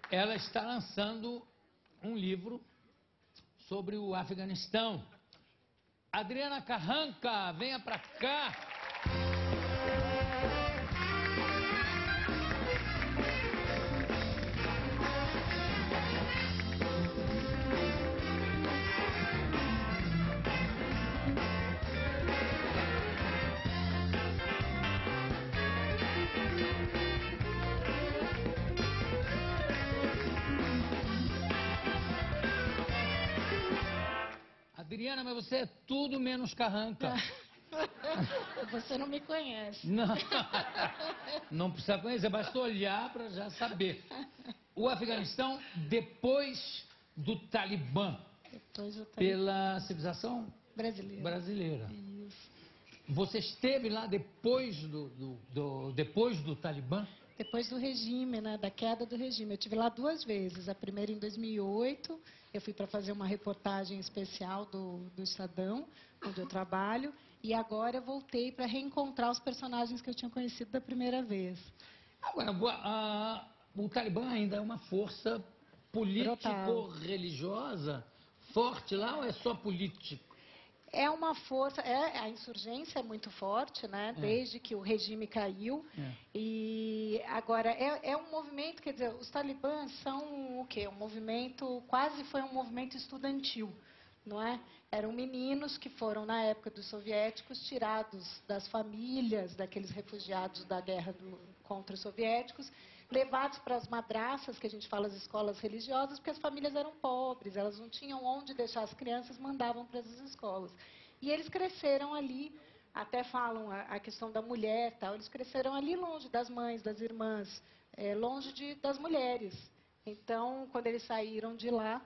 ela está lançando um livro sobre o Afeganistão. Adriana Carranca, venha para cá. Adriana, mas você é tudo menos Carranca. Você não me conhece. Não, não precisa conhecer, basta olhar para já saber. O Afeganistão depois do Talibã, pela civilização brasileira. Isso. Você esteve lá depois depois do Talibã? Depois do regime, né, da queda do regime. Eu estive lá 2 vezes. A primeira em 2008, eu fui para fazer uma reportagem especial do Estadão, onde eu trabalho, e agora eu voltei para reencontrar os personagens que eu tinha conhecido da primeira vez. Agora, o Talibã ainda é uma força político-religiosa forte lá ou é só político? É uma força, a insurgência é muito forte, né? Desde que o regime caiu. E agora é um movimento, quer dizer, os talibãs são o quê? Um movimento, quase foi um movimento estudantil, não é? Eram meninos que foram, na época dos soviéticos, tirados das famílias daqueles refugiados da guerra contra os soviéticos, levados para as madraças, que a gente fala as escolas religiosas, porque as famílias eram pobres, elas não tinham onde deixar as crianças, mandavam para essas escolas. E eles cresceram ali, até falam a questão da mulher, tal, eles cresceram ali longe das mães, das irmãs, longe das mulheres. Então, quando eles saíram de lá,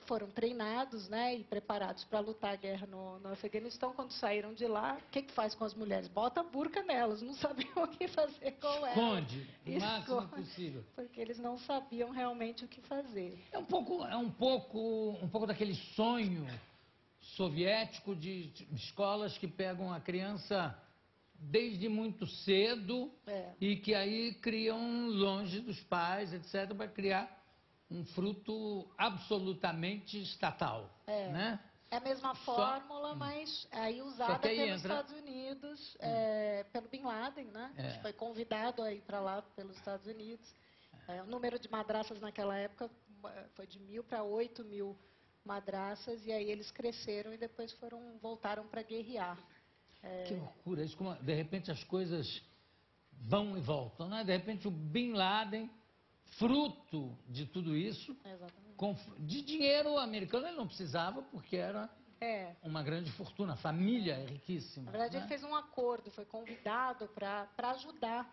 foram treinados, né, e preparados para lutar a guerra no Afeganistão. Quando saíram de lá, o que faz com as mulheres? Bota a burca nelas, não sabiam o que fazer com elas. Esconde, o máximo possível. Porque eles não sabiam realmente o que fazer. É um pouco daquele sonho soviético de escolas que pegam a criança desde muito cedo e que aí criam longe dos pais, etc., para criar um fruto absolutamente estatal, né? É a mesma fórmula, mas aí usada pelos Estados Unidos, pelo Bin Laden, né? Que foi convidado a ir para lá pelos Estados Unidos. O número de madraças naquela época foi de 1.000 para 8.000 madraças, e aí eles cresceram e depois voltaram para guerrear. Que loucura, isso como, de repente as coisas vão e voltam, né? De repente o Bin Laden, fruto de tudo isso, de dinheiro americano ele não precisava, porque era uma grande fortuna, a família é riquíssima. Na verdade, ele fez um acordo, foi convidado para ajudar,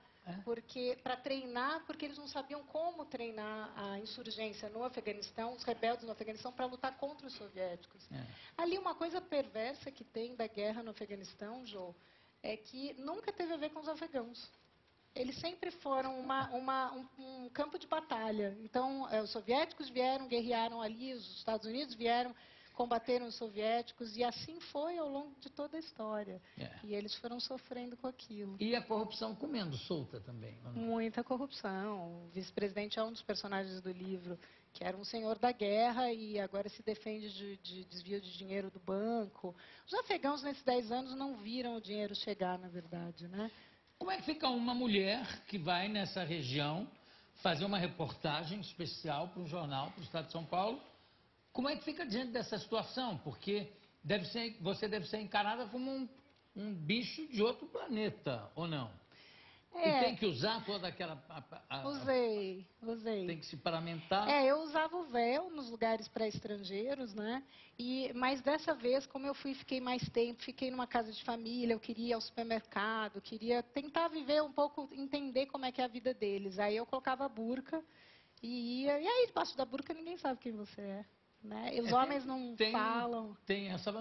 para treinar, porque eles não sabiam como treinar a insurgência no Afeganistão, os rebeldes no Afeganistão, para lutar contra os soviéticos. Ali, uma coisa perversa que tem da guerra no Afeganistão, Jô, é que nunca teve a ver com os afegãos. Eles sempre foram um campo de batalha. Então, os soviéticos vieram, guerrearam ali, os Estados Unidos vieram, combateram os soviéticos, e assim foi ao longo de toda a história. E eles foram sofrendo com aquilo. E a corrupção comendo solta também. Muita corrupção. O vice-presidente é um dos personagens do livro, que era um senhor da guerra e agora se defende de desvio de dinheiro do banco. Os afegãos, nesses 10 anos, não viram o dinheiro chegar, na verdade, né? Como é que fica uma mulher que vai nessa região fazer uma reportagem especial para um jornal, para o Estado de São Paulo? Como é que fica diante dessa situação? Porque você deve ser encarada como um bicho de outro planeta, ou não? E tem que usar toda aquela... Usei. Tem que se paramentar? Eu usava o véu nos lugares para estrangeiros, né? Mas dessa vez, como eu fiquei mais tempo, fiquei numa casa de família, eu queria ir ao supermercado, queria tentar viver um pouco, entender como é que é a vida deles. Aí eu colocava a burca e ia, e aí debaixo da burca ninguém sabe quem você é. Né? E os homens não falam. Tem essa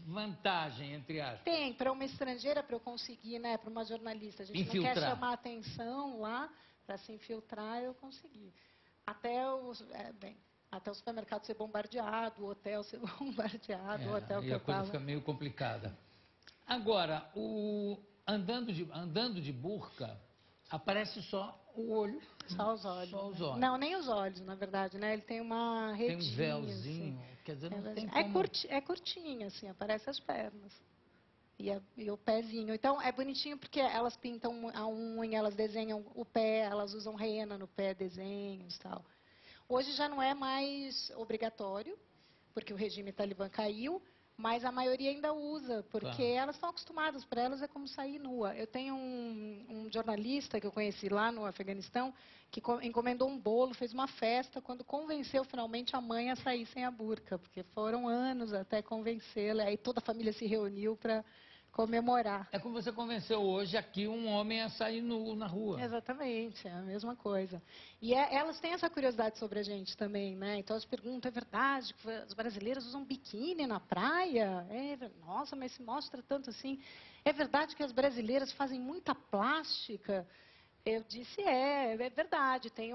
vantagem, entre aspas. Tem, para uma estrangeira, para eu conseguir, né, para uma jornalista, a gente não quer chamar atenção lá, para se infiltrar, eu consegui. Até o supermercado ser bombardeado, o hotel ser bombardeado, o hotel que eu estava. E a coisa fica meio complicada. Agora, andando de burca, Aparece só o olho. Só os olhos. Só os olhos. Não, nem os olhos, na verdade, né? Ele tem uma redinha. Tem um véuzinho, assim. quer dizer, não tem como... É curtinho, assim, aparece as pernas. E o pezinho. Então, é bonitinho porque elas pintam a unha, elas desenham o pé, elas usam rena no pé, desenhos e tal. Hoje já não é mais obrigatório, porque o regime talibã caiu, mas a maioria ainda usa, porque elas estão acostumadas, para elas é como sair nua. Eu tenho um jornalista que eu conheci lá no Afeganistão, que encomendou um bolo, fez uma festa, quando convenceu finalmente a mãe a sair sem a burca, porque foram anos até convencê-la, aí toda a família se reuniu para comemorar. É como você convenceu hoje aqui um homem a sair nu na rua. Exatamente, é a mesma coisa. E elas têm essa curiosidade sobre a gente também, né? Então elas perguntam, é verdade que os brasileiros usam biquíni na praia? Nossa, mas se mostra tanto assim. É verdade que as brasileiras fazem muita plástica? Eu disse, é verdade, tem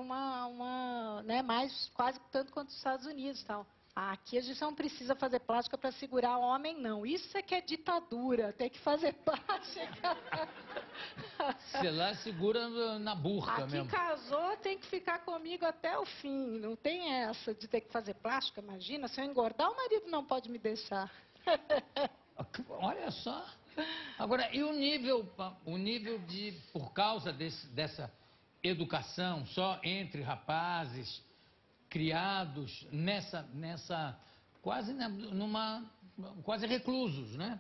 né, mais, quase tanto quanto os Estados Unidos e tal. Aqui a gente não precisa fazer plástica para segurar homem, não. Isso é que é ditadura, tem que fazer plástica. Sei lá, segura na burca mesmo. Aqui casou, tem que ficar comigo até o fim. Não tem essa de ter que fazer plástica, imagina. Se eu engordar, o marido não pode me deixar. Olha só. Agora, e o nível de, por causa dessa educação só entre rapazes criados quase reclusos, né?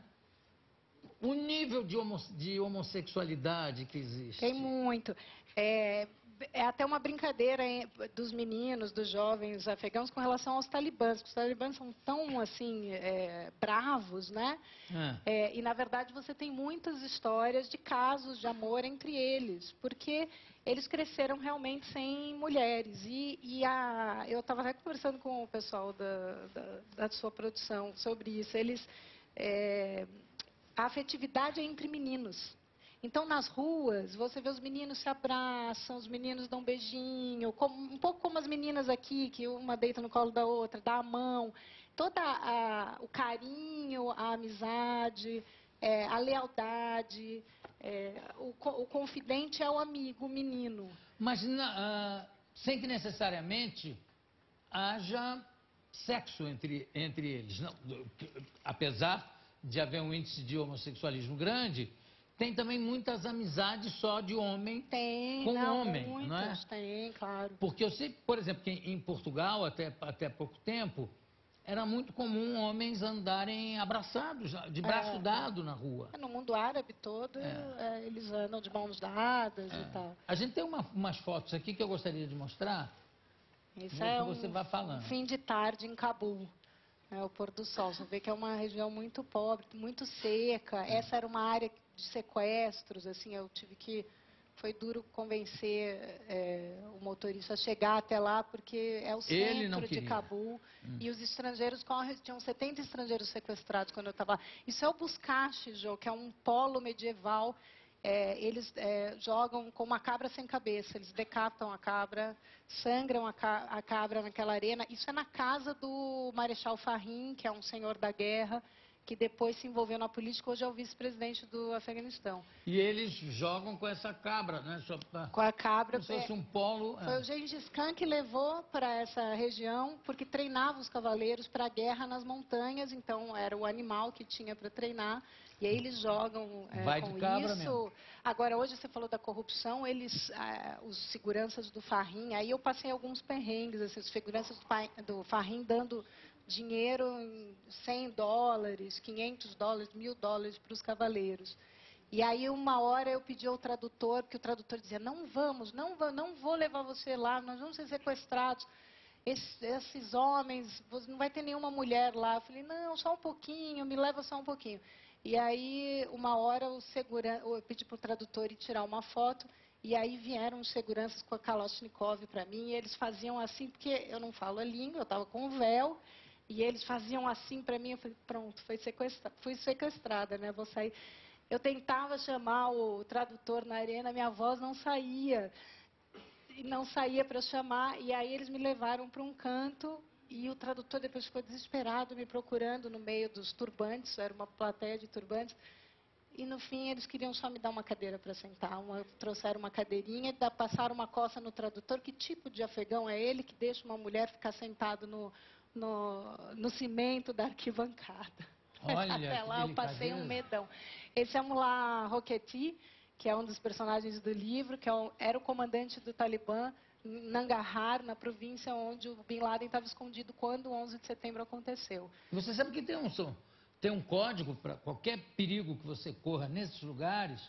O nível de homossexualidade que existe. Tem muito. É até uma brincadeira dos meninos, dos jovens afegãos com relação aos talibãs. Os talibãs são tão, assim, bravos, né? E, na verdade, você tem muitas histórias de casos de amor entre eles, porque eles cresceram realmente sem mulheres. Eu estava até conversando com o pessoal da sua produção sobre isso. A afetividade é entre meninos. Então, nas ruas, você vê os meninos se abraçam, os meninos dão um beijinho, um pouco como as meninas aqui, que uma deita no colo da outra, dá a mão. Todo o carinho, a amizade, a lealdade, o confidente é o amigo, o menino. Mas sem que necessariamente haja sexo entre eles. Não, apesar de haver um índice de homossexualismo grande, tem também muitas amizades só de homem com homem, muitas, não é? Tem, claro. Porque eu sei, por exemplo, que em Portugal, até pouco tempo, era muito comum homens andarem abraçados, de braço dado na rua. No mundo árabe todo, eles andam de mãos dadas e tal. A gente tem umas fotos aqui que eu gostaria de mostrar. Isso é você vai falando. Fim de tarde em Cabul. O pôr do sol. Você vê que é uma região muito pobre, muito seca. Essa era uma área de sequestros, assim, foi duro convencer o motorista a chegar até lá, porque é o centro de Cabul. E os estrangeiros tinham 70 estrangeiros sequestrados quando eu estava lá. Isso é o Buscache, Jô, que é um polo medieval. Eles jogam com uma cabra sem cabeça, eles decapitam a cabra, sangram a cabra naquela arena. Isso é na casa do Marechal Fahim, que é um senhor da guerra, que depois se envolveu na política, hoje é o vice-presidente do Afeganistão. E eles jogam com essa cabra, né? Com a cabra. Como se fosse um polo. Foi o Gengis Khan que levou para essa região, porque treinava os cavaleiros para a guerra nas montanhas, então era o animal que tinha para treinar, e aí eles jogam Vai com de cabra isso. mesmo. Agora, hoje você falou da corrupção, os seguranças do Fahim, aí eu passei alguns perrengues, assim, os seguranças do Fahim dando dinheiro em $100, $500, $1.000 para os cavaleiros. E aí, uma hora, eu pedi ao tradutor, porque o tradutor dizia, não vou levar você lá, nós vamos ser sequestrados. Esses homens, não vai ter nenhuma mulher lá. Eu falei, não, só um pouquinho, me leva só um pouquinho. E aí, uma hora, eu pedi para o tradutor ir tirar uma foto, e aí vieram os seguranças com a Kalashnikov para mim, e eles faziam assim, porque eu não falo a língua, eu estava com o véu, e eles faziam assim para mim, eu falei, pronto, fui sequestrada, né, vou sair. Eu tentava chamar o tradutor na arena, minha voz não saía. E não saía para chamar, e aí eles me levaram para um canto, e o tradutor depois ficou desesperado, me procurando no meio dos turbantes, era uma plateia de turbantes. E no fim eles queriam só me dar uma cadeira para sentar. Trouxeram uma cadeirinha, passaram uma coça no tradutor. Que tipo de afegão é ele que deixa uma mulher ficar sentada no cimento da arquibancada? Olha, até lá eu passei um delicadeza. medão. Esse é Mullah Roqueti, que é um dos personagens do livro, que era o comandante do Talibã, em Nangarhar, na província onde o Bin Laden estava escondido quando o 11 de setembro aconteceu. Você sabe que tem um código para qualquer perigo que você corra nesses lugares,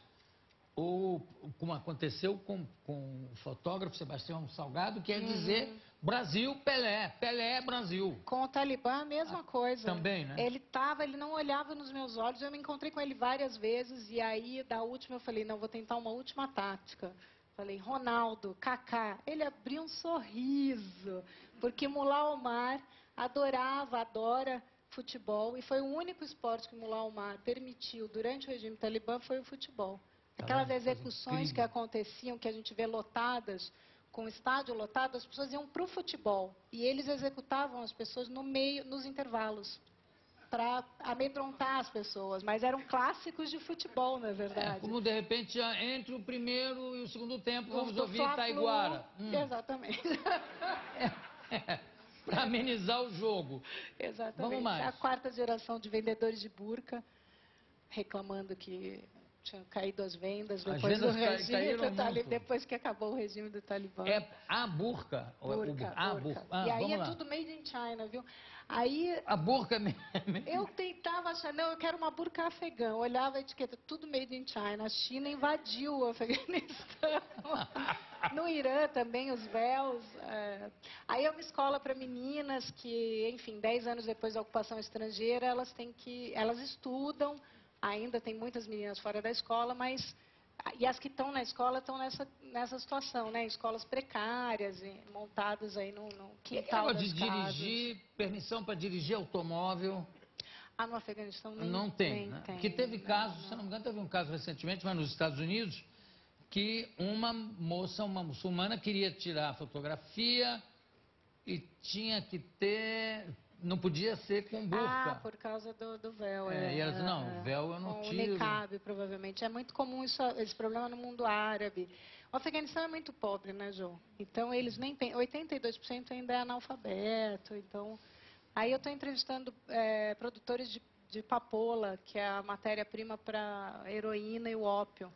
ou como aconteceu com o fotógrafo Sebastião Salgado, que é dizer Brasil, Pelé, Pelé, Brasil. Com o Talibã, a mesma coisa. Também, né? Ele não olhava nos meus olhos, eu me encontrei com ele várias vezes, e aí, da última, eu falei, não, vou tentar uma última tática. Falei, Ronaldo, Kaká. Ele abriu um sorriso, porque Mullah Omar adora futebol, e foi o único esporte que Mullah Omar permitiu durante o regime talibã, foi o futebol. Aquelas execuções que aconteciam, que a gente vê lotadas, com o estádio lotado, as pessoas iam para o futebol. E eles executavam as pessoas no meio, nos intervalos, para amedrontar as pessoas. Mas eram clássicos de futebol, na verdade. Como de repente, entre o primeiro e o segundo tempo, vamos ouvir Taiguara. Exatamente. Para amenizar o jogo. Exatamente. Vamos mais. A quarta geração de vendedores de burca, reclamando que tinham caído as vendas depois do regime depois que acabou o regime do Talibã. É a burca? Burca. E aí é tudo made in China, viu? Aí a burca mesmo. Eu tentava achar, não, eu quero uma burca afegã. Olhava a etiqueta, tudo made in China. A China invadiu o Afeganistão. No Irã também, os véus. Aí é uma escola para meninas que, enfim, 10 anos depois da ocupação estrangeira, elas estudam. Ainda tem muitas meninas fora da escola, mas... E as que estão na escola estão nessa situação, né? Escolas precárias, montadas aí no quintal das casas. Dirigir, permissão para dirigir automóvel... no Afeganistão não tem, né? tem. Porque teve casos, se não me engano, teve um caso recentemente, mas nos Estados Unidos, que uma muçulmana, queria tirar a fotografia e tinha que ter... Não podia ser com burca. Por causa do véu. E ela disse, não, o véu eu não tiro. O niqab, provavelmente. É muito comum esse problema no mundo árabe. O Afeganistão é muito pobre, né, João? Então, eles nem... 82% ainda é analfabeto. Então, aí eu estou entrevistando produtores de papoula, que é a matéria-prima para heroína e o ópio.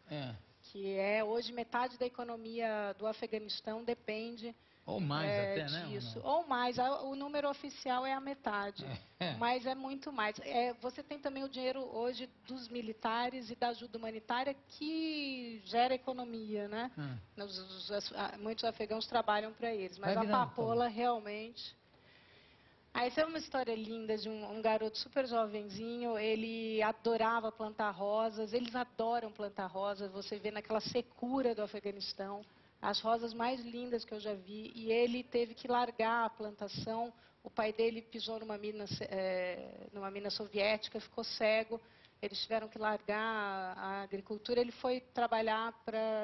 Que hoje, metade da economia do Afeganistão depende... Ou mais até, disso. né? Ou mais. O número oficial é a metade. Mas é muito mais. Você tem também o dinheiro hoje dos militares e da ajuda humanitária que gera economia, né? Muitos afegãos trabalham para eles. Mas a papoula realmente... Essa é uma história linda de um garoto super jovenzinho. Ele adorava plantar rosas. Eles adoram plantar rosas. Você vê naquela secura do Afeganistão. As rosas mais lindas que eu já vi, e ele teve que largar a plantação. O pai dele pisou numa mina soviética, ficou cego. Eles tiveram que largar a agricultura. Ele foi trabalhar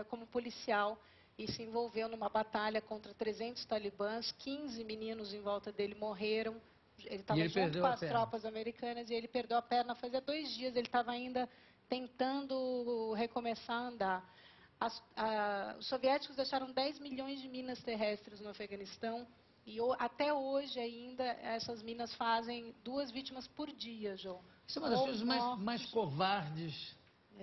como policial e se envolveu numa batalha contra 300 talibãs. 15 meninos em volta dele morreram. Ele estava junto com as tropas americanas e ele perdeu a perna. Fazia 2 dias, ele estava ainda tentando recomeçar a andar. Os soviéticos deixaram 10 milhões de minas terrestres no Afeganistão e até hoje ainda essas minas fazem 2 vítimas por dia, João. Isso é uma das coisas mais covardes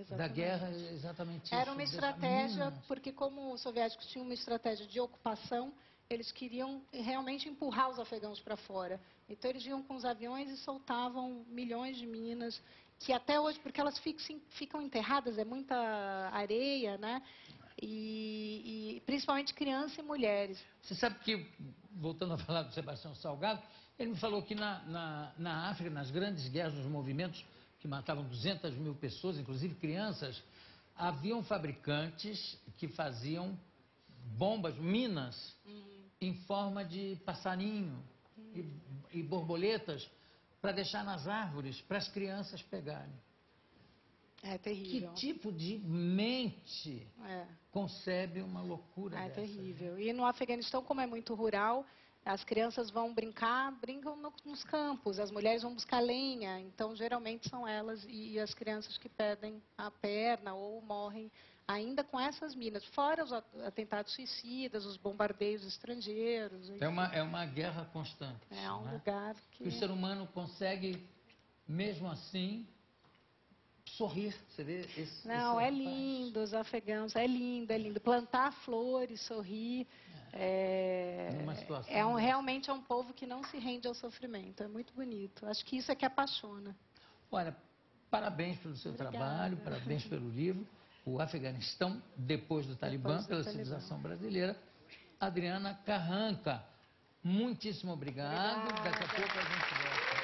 da guerra, exatamente isso. Era uma estratégia, porque como os soviéticos tinham uma estratégia de ocupação, eles queriam realmente empurrar os afegãos para fora. Então eles iam com os aviões e soltavam milhões de minas, que até hoje, porque elas ficam enterradas, é muita areia, né? E principalmente crianças e mulheres. Você sabe que, voltando a falar do Sebastião Salgado, ele me falou que na África, nas grandes guerras, nos movimentos que matavam 200 mil pessoas, inclusive crianças, haviam fabricantes que faziam bombas, minas, em forma de passarinho e borboletas, para deixar nas árvores, para as crianças pegarem. É terrível. Que tipo de mente concebe uma loucura dessa? É terrível. E no Afeganistão, como é muito rural, As crianças vão brincar, brincam nos campos, as mulheres vão buscar lenha, então geralmente são elas e as crianças que perdem a perna ou morrem ainda com essas minas, fora os atentados suicidas, os bombardeios estrangeiros. É uma guerra constante. É um lugar que... O ser humano consegue, mesmo assim, sorrir. Você vê esse... Não, é lindo, os afegãos, é lindo. Plantar flores, sorrir. Realmente é um povo que não se rende ao sofrimento. É muito bonito. Acho que isso é que apaixona. Olha, parabéns pelo seu trabalho, parabéns pelo livro. O Afeganistão, depois do Talibã, pela civilização brasileira. Adriana Carranca, muitíssimo obrigado. Daqui a pouco a gente volta.